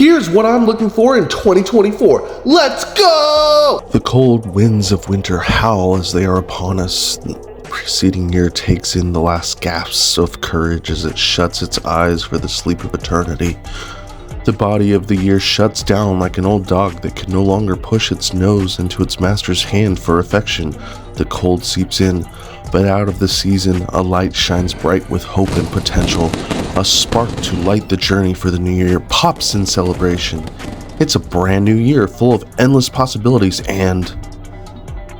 Here's what I'm looking for in 2024. Let's go! The cold winds of winter howl as they are upon us. The preceding year takes in the last gasps of courage as it shuts its eyes for the sleep of eternity. The body of the year shuts down like an old dog that can no longer push its nose into its master's hand for affection. The cold seeps in, but out of the season, a light shines bright with hope and potential. A spark to light the journey for the new year pops in celebration. It's a brand new year full of endless possibilities and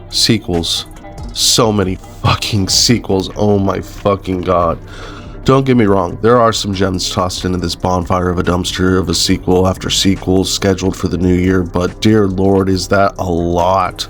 sequels. So many fucking sequels. Oh my fucking god. Don't get me wrong, there are some gems tossed into this bonfire of a dumpster of a sequel after sequel scheduled for the new year, but dear lord, is that a lot.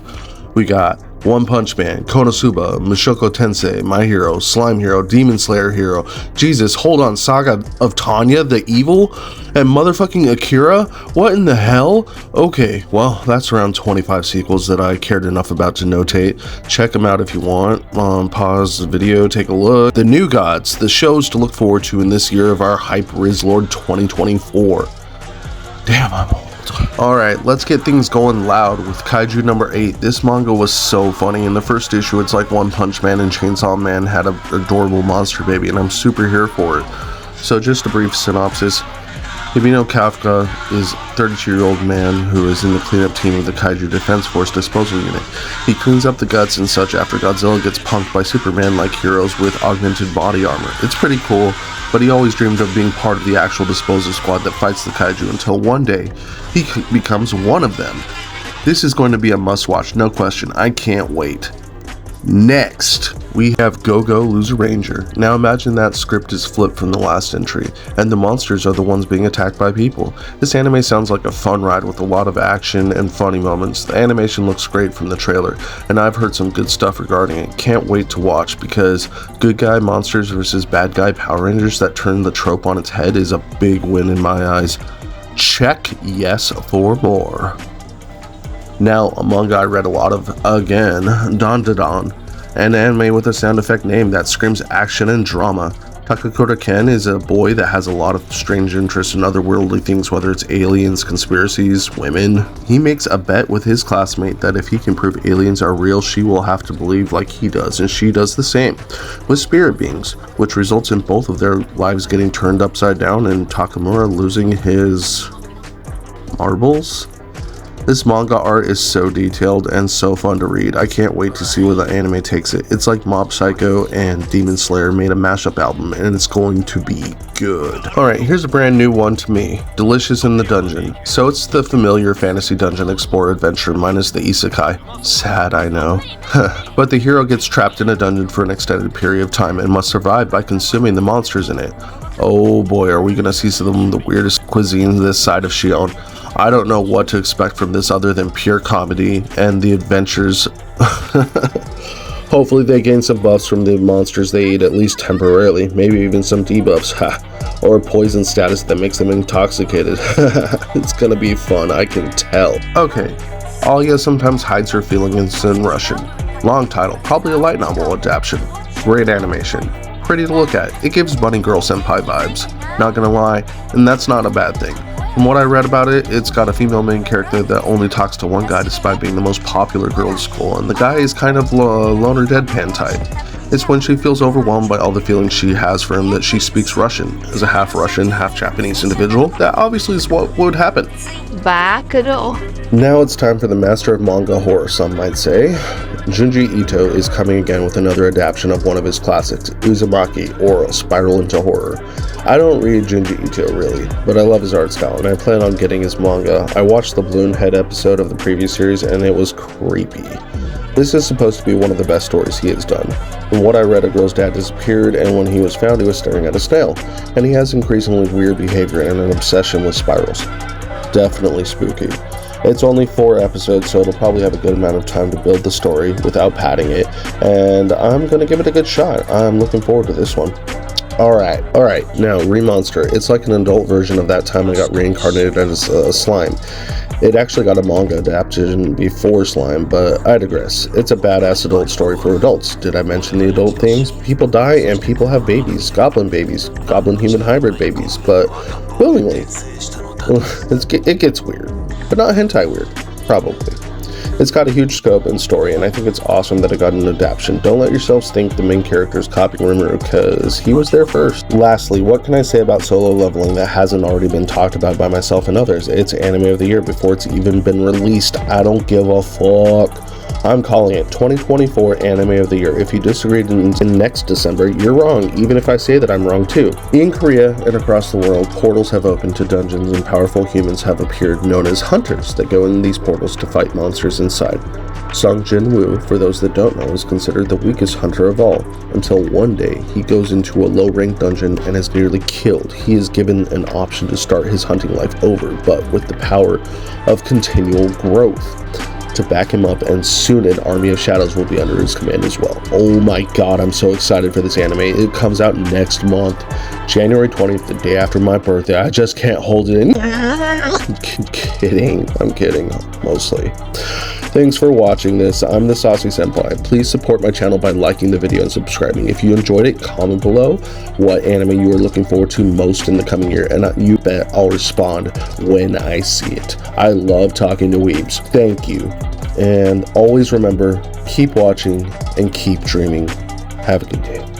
We got One Punch Man, Konosuba, Mushoku Tensei, My Hero, Slime Hero, Demon Slayer Hero, Jesus, hold on, Saga of Tanya, the Evil, and motherfucking Akira? What in the hell? Okay, well, that's around 25 sequels that I cared enough about to notate. Check them out if you want. Pause the video, take a look. The New Gods, the shows to look forward to in this year of our Hype Riz Lord 2024. Damn, I'm old. Alright, let's get things going loud with Kaiju number 8. This manga was so funny. In the first issue, it's like One Punch Man and Chainsaw Man had an adorable monster baby, and I'm super here for it. So just a brief synopsis. Hibino Kafka is a 32-year-old man who is in the cleanup team of the Kaiju Defense Force Disposal Unit. He cleans up the guts and such after Godzilla gets punked by Superman-like heroes with augmented body armor. It's pretty cool, but he always dreamed of being part of the actual disposal squad that fights the Kaiju until one day he becomes one of them. This is going to be a must-watch, no question. I can't wait. Next, we have Go-Go Loser Ranger. Now imagine that script is flipped from the last entry, and the monsters are the ones being attacked by people. This anime sounds like a fun ride with a lot of action and funny moments. The animation looks great from the trailer, and I've heard some good stuff regarding it. Can't wait to watch, because good guy monsters versus bad guy Power Rangers that turn the trope on its head is a big win in my eyes. Check yes for more. Now, a manga I read a lot of, again, Don, an anime with a sound effect name that screams action and drama. Takakura Ken is a boy that has a lot of strange interests in otherworldly things, whether it's aliens, conspiracies, women. He makes a bet with his classmate that if he can prove aliens are real, she will have to believe like he does, and she does the same with spirit beings, which results in both of their lives getting turned upside down and Takamura losing his marbles. This manga art is so detailed and so fun to read. I can't wait to see where the anime takes it. It's like Mob Psycho and Demon Slayer made a mashup album, and it's going to be good. Alright, here's a brand new one to me. Delicious in the Dungeon. So it's the familiar fantasy dungeon explorer adventure minus the isekai. Sad, I know. But the hero gets trapped in a dungeon for an extended period of time and must survive by consuming the monsters in it. Oh boy, are we gonna see some of the weirdest cuisines this side of Shion. I don't know what to expect from this other than pure comedy and the adventures. Hopefully they gain some buffs from the monsters they eat, at least temporarily, maybe even some debuffs, or a poison status that makes them intoxicated. It's gonna be fun, I can tell. Okay, Alia sometimes hides her feelings in Russian. Long title, probably a light novel adaptation. Great animation. Pretty to look at. It gives Bunny Girl Senpai vibes. Not gonna lie, and that's not a bad thing. From what I read about it, it's got a female main character that only talks to one guy despite being the most popular girl in school, and the guy is kind of loner deadpan type. It's when she feels overwhelmed by all the feelings she has for him that she speaks Russian. As a half Russian, half Japanese individual, that obviously is what would happen. Now it's time for the master of manga horror, some might say. Juni Eto is coming again with another adaptation of one of his classics, Uzumaki, or Spiral into Horror. I don't read Juni Eto really, but I love his art style, and I plan on getting his manga. I watched the Balloon Head episode of the previous series, and it was creepy. This is supposed to be one of the best stories he has done. From what I read, a girl's dad disappeared, and when he was found, he was staring at a snail, and he has increasingly weird behavior and an obsession with spirals. Definitely spooky. It's only 4 episodes, so it'll probably have a good amount of time to build the story without padding it, and I'm gonna give it a good shot. I'm looking forward to this one. Alright, now Remonster. It's like an adult version of that time I got reincarnated as a slime. It actually got a manga adaptation before Slime, but I digress. It's a badass adult story for adults. Did I mention the adult themes? People die and people have babies, goblin human hybrid babies, but willingly. It gets weird, but not hentai weird, probably. It's got a huge scope and story, and I think it's awesome that it got an adaptation. Don't let yourselves think the main character is copying Rimuru, because he was there first. Lastly, what can I say about Solo Leveling that hasn't already been talked about by myself and others? It's Anime of the Year before it's even been released. I don't give a fuck. I'm calling it 2024 Anime of the Year. If you disagreed in next December, you're wrong, even if I say that I'm wrong too. In Korea and across the world, portals have opened to dungeons and powerful humans have appeared known as hunters that go in these portals to fight monsters inside. Sung Jin-woo, for those that don't know, is considered the weakest hunter of all, until one day he goes into a low-ranked dungeon and is nearly killed. He is given an option to start his hunting life over, but with the power of continual growth to back him up, and soon an army of shadows will be under his command as well. Oh my god, I'm so excited for this anime. It comes out next month, January 20th, the day after my birthday. I just can't hold it in. I'm kidding, mostly. Thanks for watching this. I'm the Saucy Senpai. Please support my channel by liking the video and subscribing. If you enjoyed it, comment below what anime you are looking forward to most in the coming year, and you bet I'll respond when I see it. I love talking to weebs. Thank you. And always remember, keep watching and keep dreaming. Have a good day.